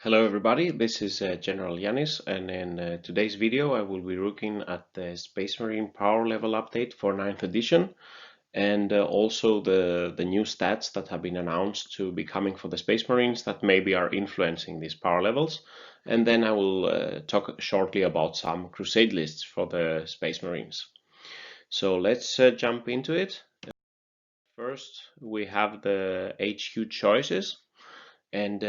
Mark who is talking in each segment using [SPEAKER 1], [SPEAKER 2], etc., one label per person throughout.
[SPEAKER 1] Hello everybody, this is General Yanis, and in today's video I will be looking at the Space Marine power level update for 9th edition and also the new stats that have been announced to be coming for the Space Marines that maybe are influencing these power levels. And then I will talk shortly about some Crusade lists for the Space Marines. So let's jump into it. First, we have the HQ choices. And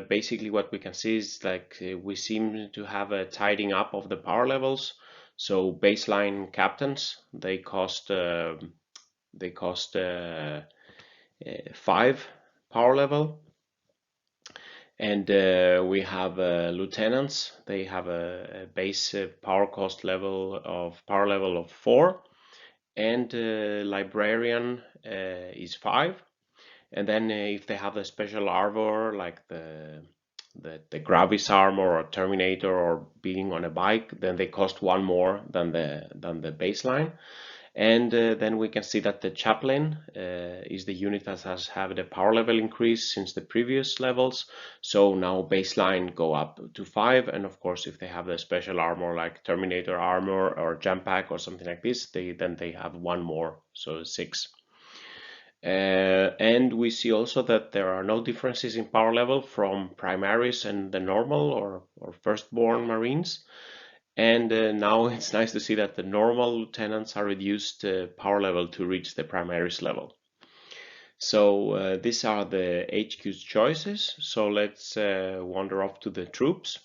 [SPEAKER 1] basically what we can see is like we seem to have a tidying up of the power levels. So baseline captains, they cost 5 power level. And we have lieutenants, they have a base power level of 4. And librarian is 5. And then if they have a special armor like the Gravis armor or Terminator or being on a bike, then they cost 1 more than the baseline. And then we can see that the chaplain is the unit that has had a power level increase since the previous levels. So now baseline go up to 5, and of course if they have the special armor like Terminator armor or jump pack or something like this, then they have 1 more, so 6. And we see also that there are no differences in power level from primaries and the normal or firstborn Marines. And now it's nice to see that the normal lieutenants are reduced power level to reach the primaries level. So these are the HQ's choices. So let's wander off to the troops.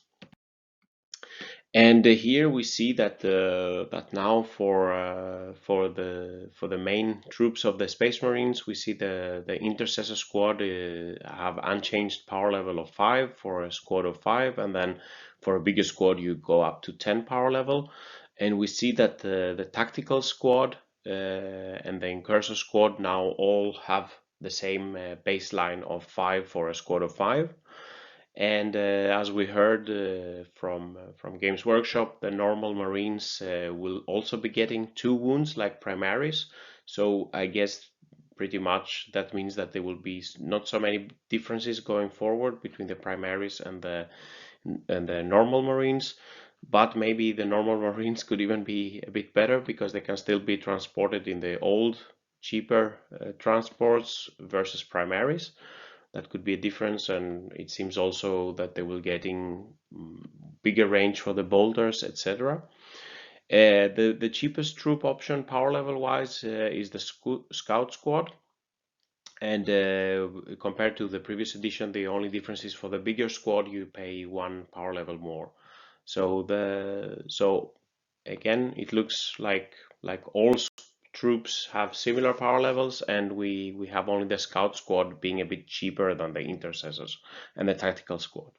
[SPEAKER 1] And here we see that that now for the main troops of the Space Marines, we see the Intercessor squad have unchanged power level of 5 for a squad of 5, and then for a bigger squad you go up to 10 power level. And we see that the Tactical squad and the Incursor squad now all have the same baseline of 5 for a squad of 5. And as we heard from Games Workshop, the normal Marines will also be getting 2 wounds like primaries. So I guess pretty much that means that there will be not so many differences going forward between the primaries and the normal Marines. But maybe the normal Marines could even be a bit better because they can still be transported in the old, cheaper transports versus primaries. That could be a difference, and it seems also that they will getting bigger range for the bolters, etc. The cheapest troop option power level wise is the Scout Squad, and compared to the previous edition, the only difference is for the bigger squad you pay 1 power level more. So again, it looks like all troops have similar power levels, and we have only the Scout squad being a bit cheaper than the Intercessors and the Tactical squad.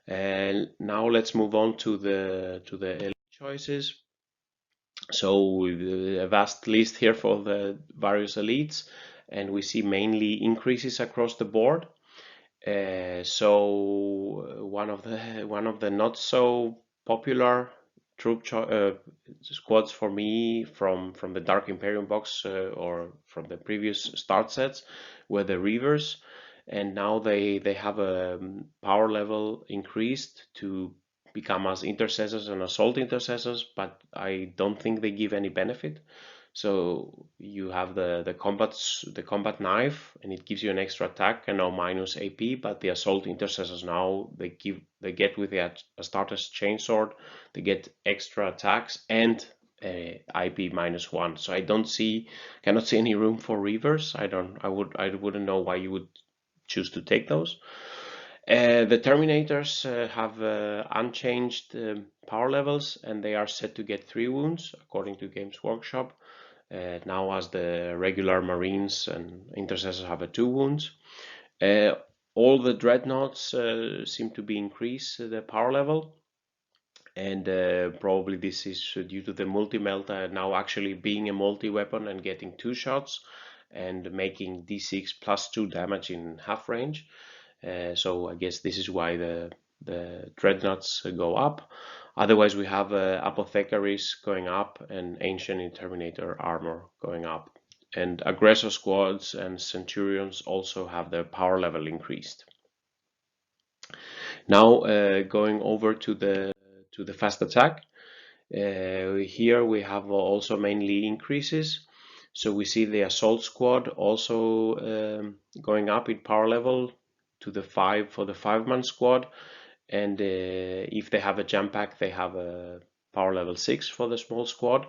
[SPEAKER 1] And now let's move on to the elite choices. So a vast list here for the various elites, and we see mainly increases across the board. So one of the not so popular troop squads for me from the Dark Imperium box or from the previous start sets were the Reavers, and now they have a power level increased to become as intercessors and assault intercessors, but I don't think they give any benefit. So you have the combat knife, and it gives you an extra attack and now minus AP. But the assault intercessors now they get with the Astartes chainsword, they get extra attacks and IP -1. So I cannot see any room for Reavers. I wouldn't know why you would choose to take those. The Terminators have unchanged power levels, and they are set to get 3 wounds according to Games Workshop. Now as the regular Marines and Intercessors have a 2 wounds. All the Dreadnoughts seem to be increased the power level, and probably this is due to the multi-melt now actually being a multi-weapon and getting 2 shots and making D6 plus 2 damage in half range. So I guess this is why the Dreadnoughts go up. Otherwise, we have Apothecaries going up and Ancient Terminator armor going up. And Aggressor squads and Centurions also have their power level increased. Now going over to the fast attack. Here we have also mainly increases. So we see the assault squad also going up in power level to the 5 for the 5-man squad, and if they have a jump pack, they have a power level 6 for the small squad,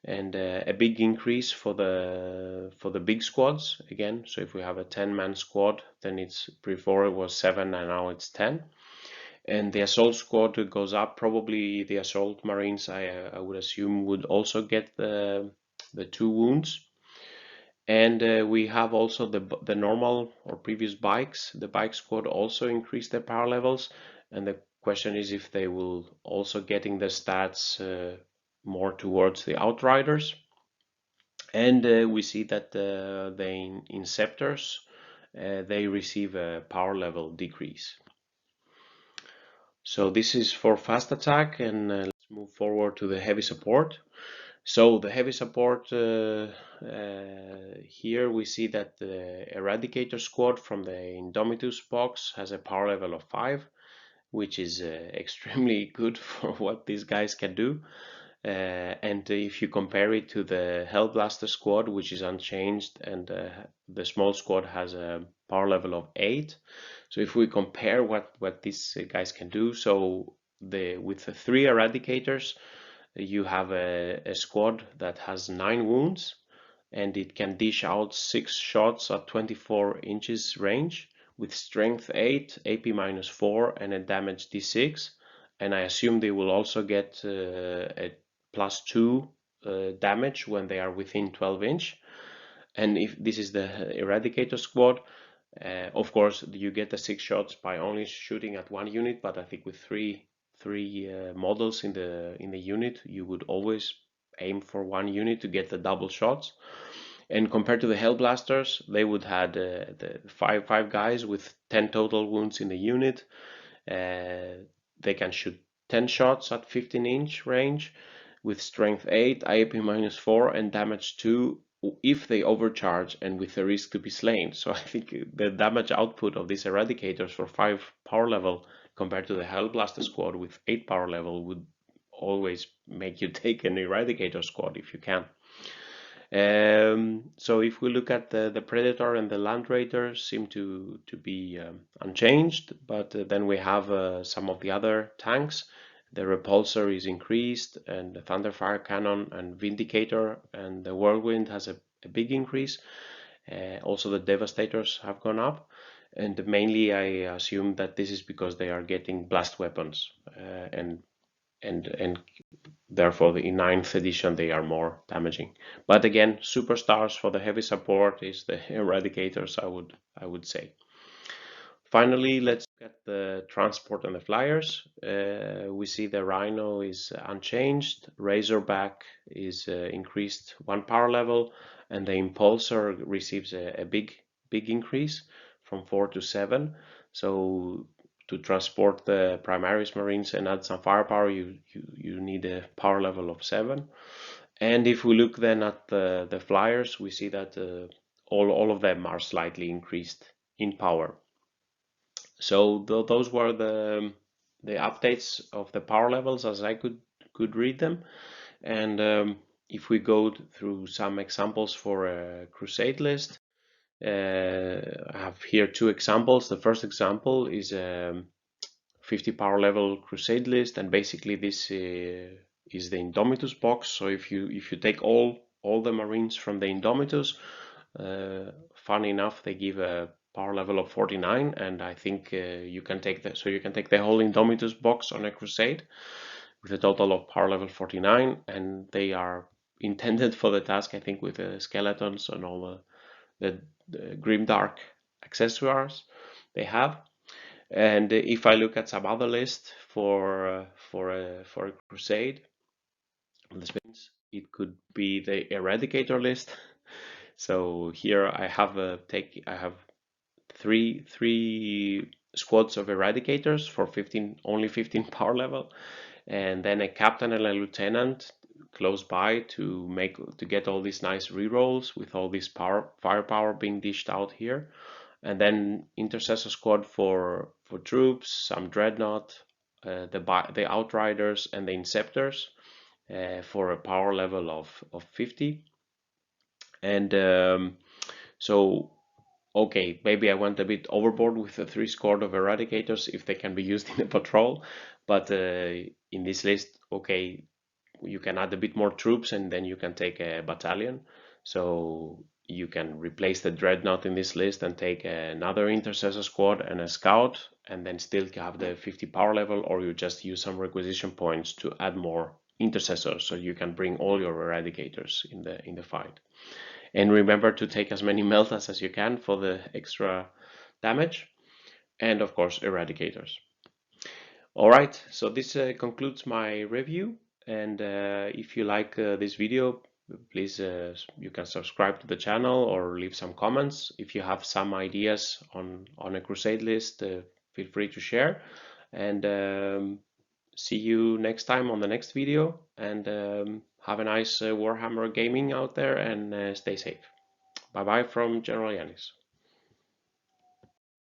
[SPEAKER 1] and a big increase for the big squads again. So if we have a 10-man squad, then it's before it was 7 and now it's 10. And the assault squad goes up. Probably the assault marines, I would assume, would also get the 2 wounds. And we have also the normal or previous bikes. The bike squad also increased their power levels, and the question is if they will also getting the stats more towards the outriders. And we see that the inceptors they receive a power level decrease. So this is for fast attack, and let's move forward to the heavy support. So the heavy support here we see that the Eradicator squad from the Indomitus box has a power level of 5, which is extremely good for what these guys can do. And if you compare it to the Hellblaster squad, which is unchanged, and the small squad has a power level of 8. So if we compare what these guys can do, so with the 3 Eradicators, you have a squad that has 9 wounds, and it can dish out 6 shots at 24 inches range with strength 8, AP minus 4, and a damage d6. And I assume they will also get a plus 2 damage when they are within 12 inch. And if this is the Eradicator squad, of course you get the 6 shots by only shooting at 1 unit, but I think with three models in the unit, you would always aim for 1 unit to get the double shots. And compared to the Hellblasters, they would had the five guys with 10 total wounds in the unit. They can shoot 10 shots at 15-inch range with strength 8, IAP minus 4, and damage 2 if they overcharge and with the risk to be slain. So I think the damage output of these Eradicators for 5 power level compared to the Hellblaster squad with 8 power level would always make you take an Eradicator squad if you can. So if we look at the Predator and the Land Raider seem to be unchanged, but then we have some of the other tanks. The Repulsor is increased, and the Thunderfire Cannon and Vindicator and the Whirlwind has a big increase. Also the Devastators have gone up, and mainly I assume that this is because they are getting blast weapons, and therefore in 9th edition they are more damaging. But again, superstars for the heavy support is the Eradicators, I would say. Finally, let's look at the transport and the flyers. We see the Rhino is unchanged, Razorback is increased 1 power level, and the Impulsor receives a big increase from 4 to 7. So to transport the Primaris Marines and add some firepower, you need a power level of 7. And if we look then at the flyers, we see that all of them are slightly increased in power. So those were the updates of the power levels as I could read them. And if we go through some examples for a Crusade list, I have here 2 examples. The first example is a 50 power level Crusade list, and basically this is the Indomitus box. So if you take all the Marines from the Indomitus, fun enough, they give a power level of 49, and I think you can take the whole Indomitus box on a Crusade with a total of power level 49, and they are intended for the task, I think, with the skeletons and all the grimdark accessories they have. And if I look at some other list for a Crusade, this means it could be the Eradicator list. So here I have three squads of Eradicators for only 15 power level, and then a captain and a lieutenant close by to get all these nice rerolls with all this firepower being dished out here. and then intercessor squad for troops, some dreadnought, the outriders and the inceptors for a power level of 50. And so okay, maybe I went a bit overboard with the 3 squad of Eradicators if they can be used in a patrol, but in this list, okay, you can add a bit more troops and then you can take a battalion. So you can replace the dreadnought in this list and take another intercessor squad and a scout, and then still have the 50 power level, or you just use some requisition points to add more intercessors so you can bring all your Eradicators in the fight. And remember to take as many meltas as you can for the extra damage, and of course Eradicators. Alright, so this concludes my review, and if you like this video, please you can subscribe to the channel or leave some comments. If you have some ideas on a Crusade list, feel free to share, and see you next time on the next video, and have a nice Warhammer gaming out there, and stay safe. Bye bye from General Yanis.